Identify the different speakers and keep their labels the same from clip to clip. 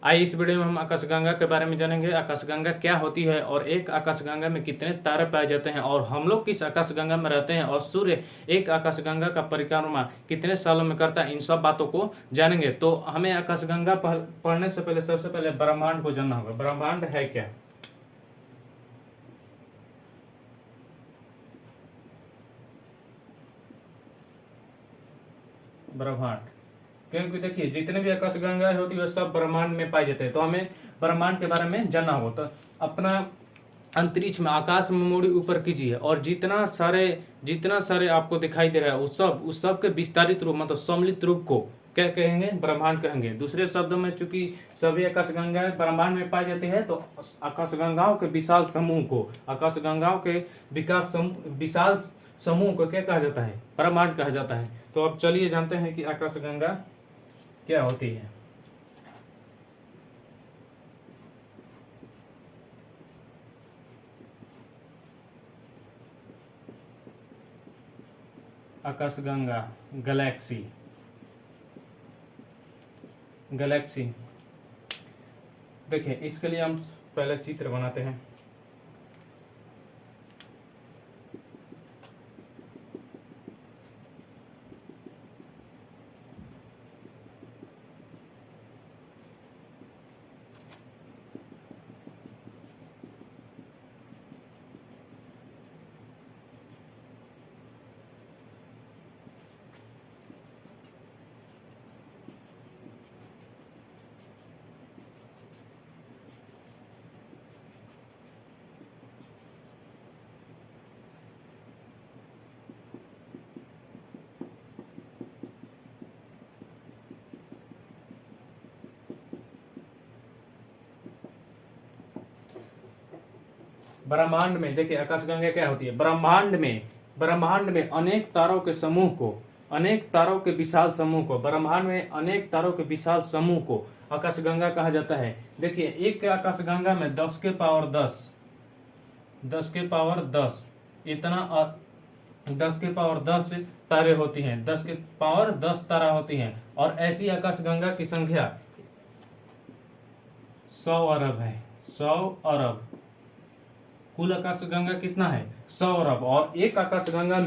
Speaker 1: आइए इस वीडियो में हम आकाशगंगा के बारे में जानेंगे। आकाशगंगा क्या होती है और एक आकाशगंगा में कितने तारे पाए जाते हैं और हम लोग किस आकाशगंगा में रहते हैं और सूर्य एक आकाशगंगा का परिक्रमा कितने सालों में करता है, इन सब बातों को जानेंगे। तो हमें आकाशगंगा पढ़ने से पहले सबसे पहले ब्रह्मांड को जानना होगा। ब्रह्मांड है क्या? ब्रह्मांड, क्योंकि देखिए जितने भी आकाशगंगाएं होती है सब ब्रह्मांड में पाए जाते हैं। तो हमें ब्रह्मांड के बारे में जानना होगा। तो अपना अंतरिक्ष में आकाश में मुड़ी ऊपर कीजिए और जितना सारे आपको दिखाई दे रहा है उस सब के विस्तारित रूप मतलब सम्मिलित रूप को क्या कहेंगे? ब्रह्मांड कहेंगे। दूसरे शब्दों में चूंकि सभी आकाशगंगाएं ब्रह्मांड में पाई जाती है तो आकाशगंगाओं के विशाल समूह को, आकाशगंगाओं के विशाल समूह को क्या कहा जाता है? ब्रह्मांड कहा जाता है। तो अब चलिए जानते हैं कि आकाशगंगा क्या होती है। आकाशगंगा गैलेक्सी देखिए, इसके लिए हम पहले चित्र बनाते हैं। ब्रह्मांड में देखिए आकाशगंगा क्या होती है। ब्रह्मांड में अनेक तारों के समूह को, अनेक तारों के विशाल समूह को, ब्रह्मांड में अनेक तारों के विशाल समूह को आकाशगंगा कहा जाता है। देखिए एक आकाशगंगा में 10 के पावर 10 इतना 10 के पावर 10 तारे होती हैं। 10 के पावर 10 तारा होती हैं और ऐसी आकाशगंगा की संख्या 100 अरब है। 100 अरब कुल आकाशगंगा कितना है? 100 अरब। और एक आकाशगंगा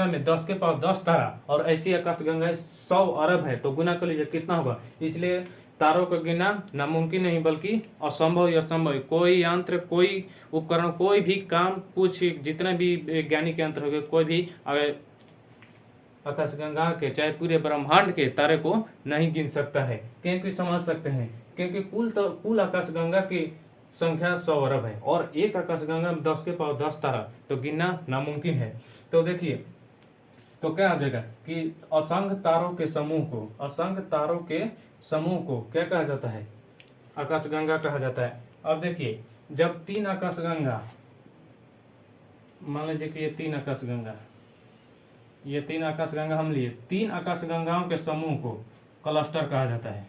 Speaker 1: में 10 के पावर 10 तारा और ऐसी आकाशगंगा 100 अरब है। तो गुना कर लीजिए कितना होगा। इसलिए तारों को गिनना नामुमकिन नहीं बल्कि असंभव या संभव। कोई यंत्र, कोई उपकरण, कोई भी काम, कुछ जितने भी वैज्ञानिक यंत्र हो गए, कोई भी आकाशगंगा के चाहे पूरे ब्रह्मांड के तारे को नहीं गिन सकता है। क्योंकि समझ सकते हैं, क्योंकि कुल आकाशगंगा की संख्या 100 अरब है और एक आकाशगंगा में 10 के पावर 10 तारा, तो गिनना नामुमकिन है। तो देखिए तो क्या आ जाएगा कि असंख्य तारों के समूह को क्या कहा जाता है? आकाशगंगा कहा जाता है। अब देखिए जब 3 आकाशगंगा, मान लीजिए कि ये 3 आकाशगंगा हम लिए, 3 आकाशगंगाओं के समूह को क्लस्टर कहा जाता है।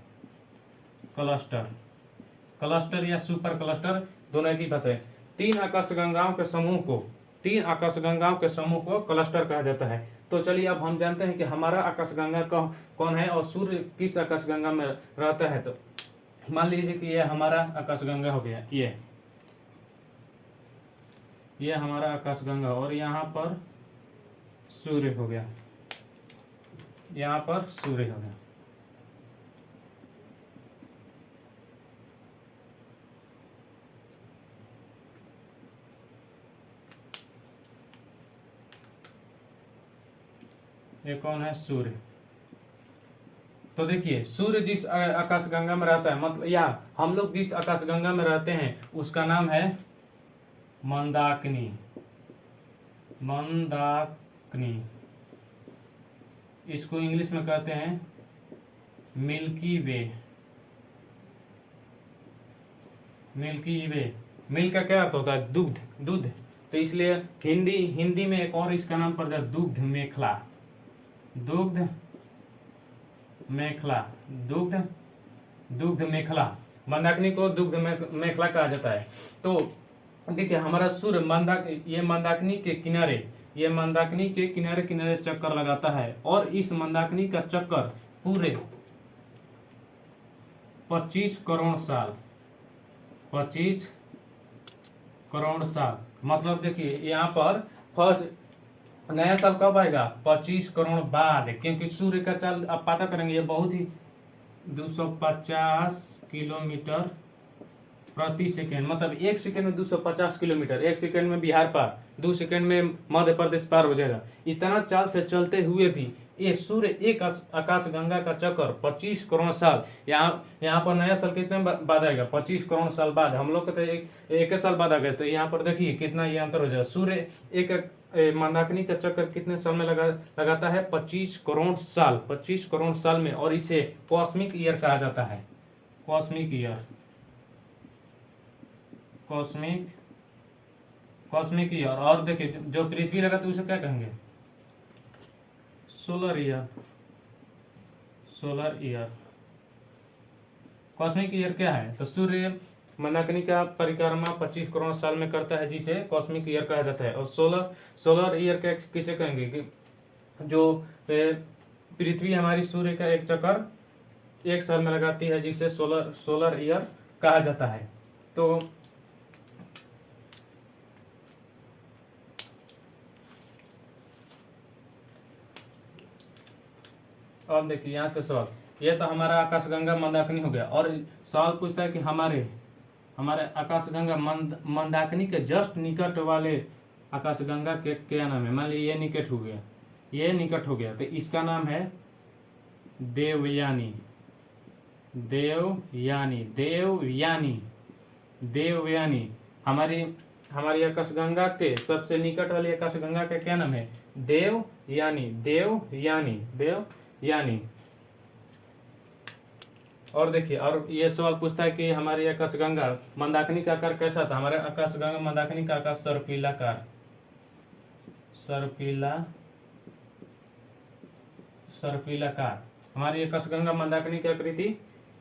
Speaker 1: क्लस्टर या सुपर क्लस्टर दोनों एक ही बात है। 3 आकाशगंगाओं के समूह को क्लस्टर कहा जाता है। तो चलिए अब हम जानते हैं कि हमारा आकाशगंगा कौन है और सूर्य किस आकाशगंगा में रहता है। तो मान लीजिए कि यह हमारा आकाशगंगा हो गया, ये हमारा आकाशगंगा और यहाँ पर सूर्य हो गया, ये कौन है? सूर्य। तो देखिए सूर्य जिस आकाशगंगा में रहता है, मतलब या हम लोग जिस आकाशगंगा में रहते हैं उसका नाम है मंदाकिनी। इसको इंग्लिश में कहते हैं मिल्की वे। मिल्क का क्या अर्थ होता है? दूध। तो इसलिए हिंदी में एक और इसका नाम पड़ जाए दुग्ध मेखला। मंदाकिनी को दुग्ध मेखला कहा जाता है। तो देखिए हमारा सूर्य मंदाकिनी के किनारे चक्कर लगाता है और इस मंदाकिनी का चक्कर 25 करोड़ साल। 25 करोड़ साल मतलब देखिए यहाँ पर फर्स्ट नया साल कब आएगा? 25 करोड़ बाद, क्योंकि सूर्य का चाल आप पता करेंगे ये बहुत ही 250 किलोमीटर प्रति सेकेंड, मतलब एक सेकेंड में 250 किलोमीटर, एक सेकेंड में बिहार पार, 2 सेकेंड में मध्य प्रदेश पार हो जाएगा। इतना चाल से चलते हुए भी ये सूर्य एक आकाश गंगा का चक्कर 25 करोड़ साल, यहाँ पर नया साल कितने बाद आएगा? 25 करोड़ साल बाद। हम लोग को तो एक साल बाद आ गए, तो यहाँ पर देखिए कितना ये अंतर हो जाएगा। सूर्य एक मंदाकिनी का चक्कर कितने साल में लगाता है? 25 करोड़ साल, 25 करोड़ साल में। और इसे कॉस्मिक ईयर कहा जाता है, कॉस्मिक ईयर, कॉस्मिक ईयर। और देखिए जो पृथ्वी लगा तो उसे क्या कहेंगे? Solar year, solar year. Cosmic year क्या है? तो सूर्य मंदाकिनी का परिक्रमा 25 करोड़ साल में करता है, जिसे कॉस्मिक ईयर कहा जाता है। और सोलर ईयर किसे कहेंगे? कि जो पृथ्वी हमारी सूर्य का एक चक्कर एक साल में लगाती है, जिसे सोलर ईयर कहा जाता है। तो अब देखिए यहाँ से सवाल, ये तो हमारा आकाशगंगा मंदाकिनी हो गया। और सवाल पूछता है कि हमारे आकाशगंगा मंदाकिनी के जस्ट निकट वाले आकाशगंगा के क्या नाम है? मान लीजिए ये निकट हो गया, ये निकट हो गया, तो इसका नाम है देवयानी, देवयानी, देवयानी, देवयानी। हमारी आकाशगंगा के सबसे निकट वाली आकाशगंगा का क्या नाम है? देवयानी, देवयानी, देवयानी। और देखिए, और ये सवाल पूछता है कि हमारी आकाशगंगा मंदाकिनी का आकार कैसा था? हमारे आकाशगंगा मंदाकिनी का आकार सर्पिलाकार, सर्पिलाकार। हमारी आकाशगंगा मंदाकिनी की आकृति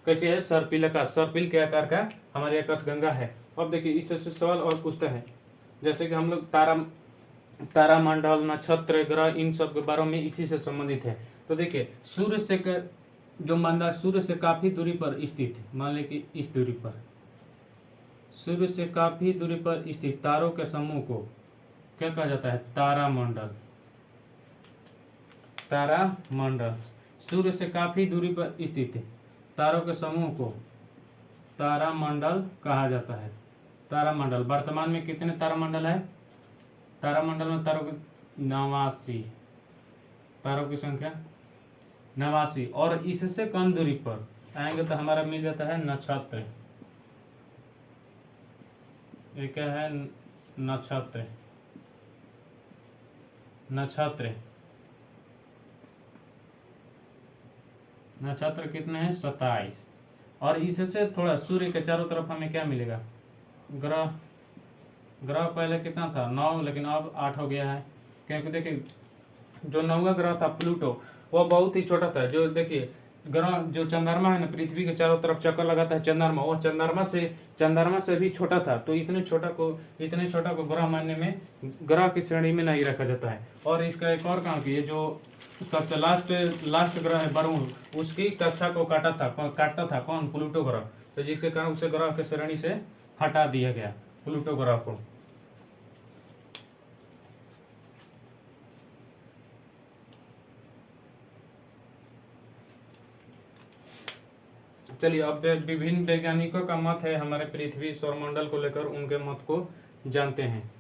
Speaker 1: कैसी है? सर्पिलाकार, सर्पिल के आकार का हमारी आकाशगंगा है। अब देखिए इससे सवाल और पूछता है, जैसे कि हम लोग तारामंडल, नक्षत्र, ग्रह, इन सब के बारे में इसी से संबंधित है। तो देखिए सूर्य से काफी दूरी पर स्थित, मान लें कि इस दूरी पर, सूर्य से काफी दूरी पर स्थित तारों के समूह को क्या कहा जाता है? तारामंडल, तारामंडल। सूर्य से काफी दूरी पर स्थित तारों के समूह को तारामंडल कहा जाता है। तारामंडल। वर्तमान में कितने तारामंडल है? तारामंडल में तारों की 89, तारों की संख्या 89। और इससे कम दूरी पर आएंगे तो हमारा मिल जाता है नक्षत्र। ये क्या है? नक्षत्र, नक्षत्र। नक्षत्र कितने हैं? 27। और इससे थोड़ा सूर्य के चारों तरफ हमें क्या मिलेगा? ग्रह पहले कितना था? 9, लेकिन अब 8 हो गया है। क्योंकि देखिए जो 9वां ग्रह था प्लूटो, वो बहुत ही छोटा था। जो देखिए ग्रह जो चंद्रमा है ना, पृथ्वी के चारों तरफ चक्कर लगाता है चंद्रमा, वो चंद्रमा से भी छोटा था। तो इतने छोटा को ग्रह मानने में, ग्रह की श्रेणी में नहीं रखा जाता है। और इसका एक और कारण कि ये जो सबसे लास्ट ग्रह है वरुण, उसकी कक्षा को काटता था कौन? प्लूटो ग्रह। तो जिसके कारण उसे ग्रह की श्रेणी से हटा दिया गया, प्लूटो ग्रह को। चलिए अब विभिन्न वैज्ञानिकों का मत है हमारे पृथ्वी सौरमंडल को लेकर, उनके मत को जानते हैं।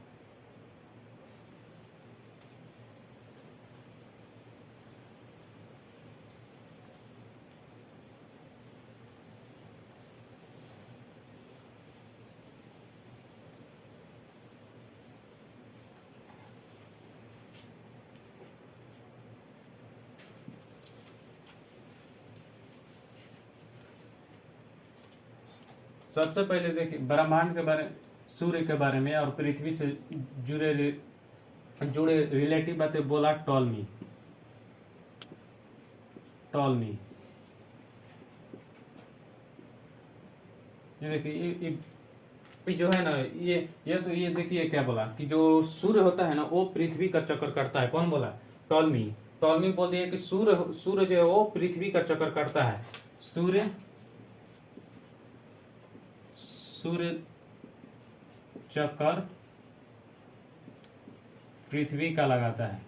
Speaker 1: सबसे पहले देखिए ब्रह्मांड के बारे, सूर्य के बारे में और पृथ्वी से जुड़े रिलेटिव बातें बोला टॉलमी। ये देखिए ये जो है ना, ये देखिए क्या बोला कि जो सूर्य होता है ना, वो पृथ्वी का चक्कर करता है। कौन बोला? टॉलमी बोल दिया कि सूर्य जो है वो पृथ्वी का चक्कर करता है। सूर्य सूर्य चक्कर पृथ्वी का लगाता है,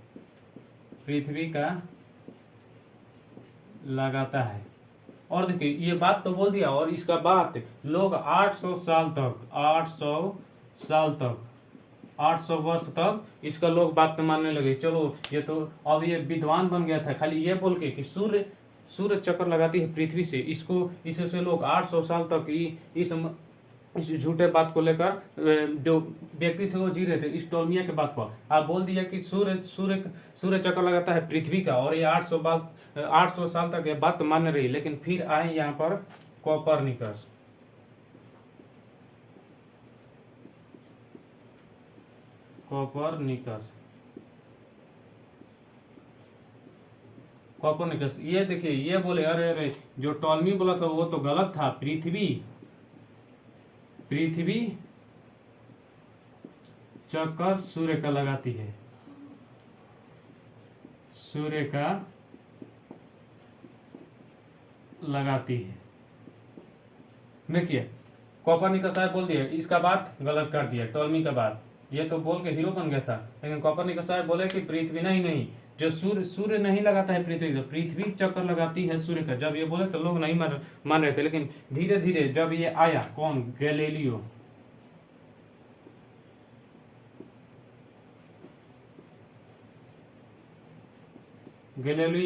Speaker 1: पृथ्वी का लगाता है। और देखिए ये बात तो बोल दिया, और इसका बात लोग 800 साल तक, 800 वर्ष तक इसका लोग बात मानने लगे। चलो ये तो अब ये विद्वान बन गया था खाली ये बोल के कि सूर्य चक्कर लगाती है पृथ्वी से, इससे लोग 800 साल तक इस झूठे बात को लेकर जो व्यक्ति थे वो जी रहे थे इस टोलमिया के बात पर। आप बोल दिया कि सूर्य चक्कर लगाता है पृथ्वी का, और ये 800 साल तक ये बात मान रही। लेकिन फिर आए यहाँ पर कोपरनिकस। ये देखिए ये बोले अरे अरे जो टॉलमी बोला था वो तो गलत था, पृथ्वी चक्कर सूर्य का लगाती है, सूर्य का लगाती है। देखिए कोपरनिकस साहब बोल दिया, इसका बात गलत कर दिया, टॉलमी का बात ये तो बोल के हीरो बन गया था। लेकिन कोपरनिकस साहब बोले कि पृथ्वी नहीं जो सूर्य नहीं लगाता है पृथ्वी का, पृथ्वी चक्कर लगाती है सूर्य का। जब ये बोले तो लोग नहीं मान रहे थे। लेकिन धीरे धीरे जब ये आया कौन, गैलीलियो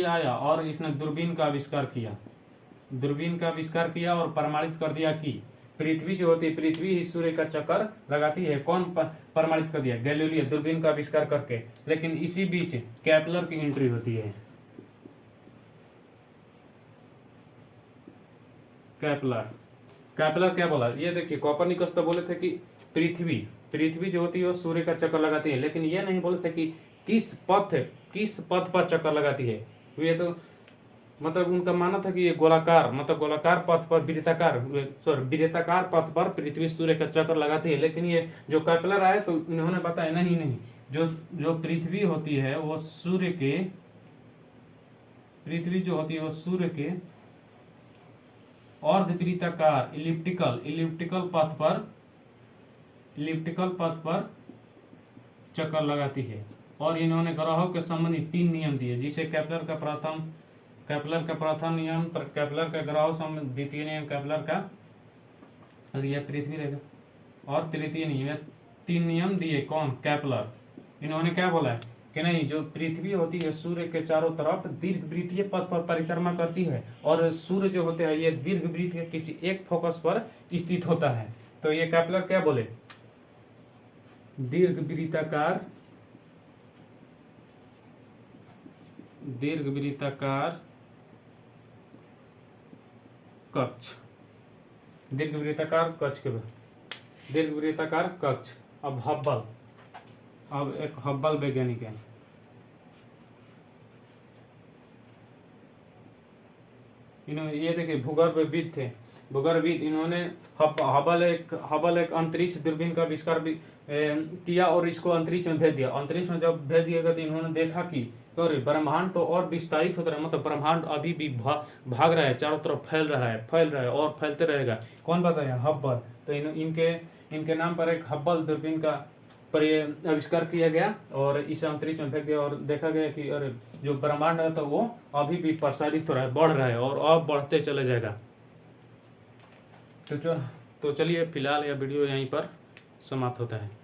Speaker 1: आया और इसने दूरबीन का आविष्कार किया और प्रमाणित कर दिया कि पृथ्वी जो होती है, पृथ्वी ही सूर्य का चक्कर लगाती है। कौन प्रमाणित कर दिया? गैलीलियो, दूरबीन का आविष्कार करके। लेकिन इसी बीच केपलर की एंट्री होती है। केपलर क्या बोला? ये देखिए कोपरनिकस तो बोले थे कि पृथ्वी जो होती है वो सूर्य का चक्कर लगाती है, लेकिन ये नहीं बोले थे कि किस पथ पर चक्कर लगाती है। ये तो मतलब उनका मानना था कि ये गोलाकार पथ पर वृत्ताकार पथ पर पृथ्वी सूर्य का चक्कर लगाती है। लेकिन ये जो केपलर आए तो इन्होंने बताया नहीं, जो पृथ्वी होती है वो सूर्य के अर्धवृत्ताकार इलिप्टिकल पथ पर चक्कर लगाती है। और इन्होंने ग्रहों के संबंधी 3 नियम दिए, जिसे केपलर का प्रथम नियम, केपलर का ग्रहों संबंधी द्वितीय नियम, केपलर का यह पृथ्वी रहेगा, और तृतीय नियम, 3 नियम दिए। कौन? केपलर। इन्होंने क्या बोला कि नहीं, जो पृथ्वी होती है सूर्य के चारों तरफ दीर्घवृत्तीय पथ पर परिक्रमा करती है, और सूर्य जो होते हैं ये दीर्घवृत्त के किसी एक फोकस पर स्थित होता है। तो ये केपलर क्या बोले? दीर्घवृत्ताकार कक्ष। अब एक हब्बल वैज्ञानिक है, इन्होंने ये देखिए भूगर्भविद थे, इन्होंने हबल एक अंतरिक्ष दूरबीन का आविष्कार भी किया और इसको अंतरिक्ष में भेज दिया। अंतरिक्ष में जब भेज दिया गया तो इन्होंने देखा कि ब्रह्मांड तो और विस्तारित होता है, मतलब ब्रह्मांड अभी भी भाग रहा है, चारों तरफ फैल रहा है और फैलते रहेगा। कौन बताया? हब्बल। तो इनके नाम पर एक हब्बल दूरबीन का आविष्कार किया गया और इसे अंतरिक्ष में फेंक दिया, और देखा गया कि अरे जो ब्रह्मांड है तो वो अभी भी प्रसारित हो रहा है, बढ़ रहा है और अब बढ़ते चले जाएगा। तो चलिए फिलहाल यह वीडियो यहीं पर समाप्त होता है।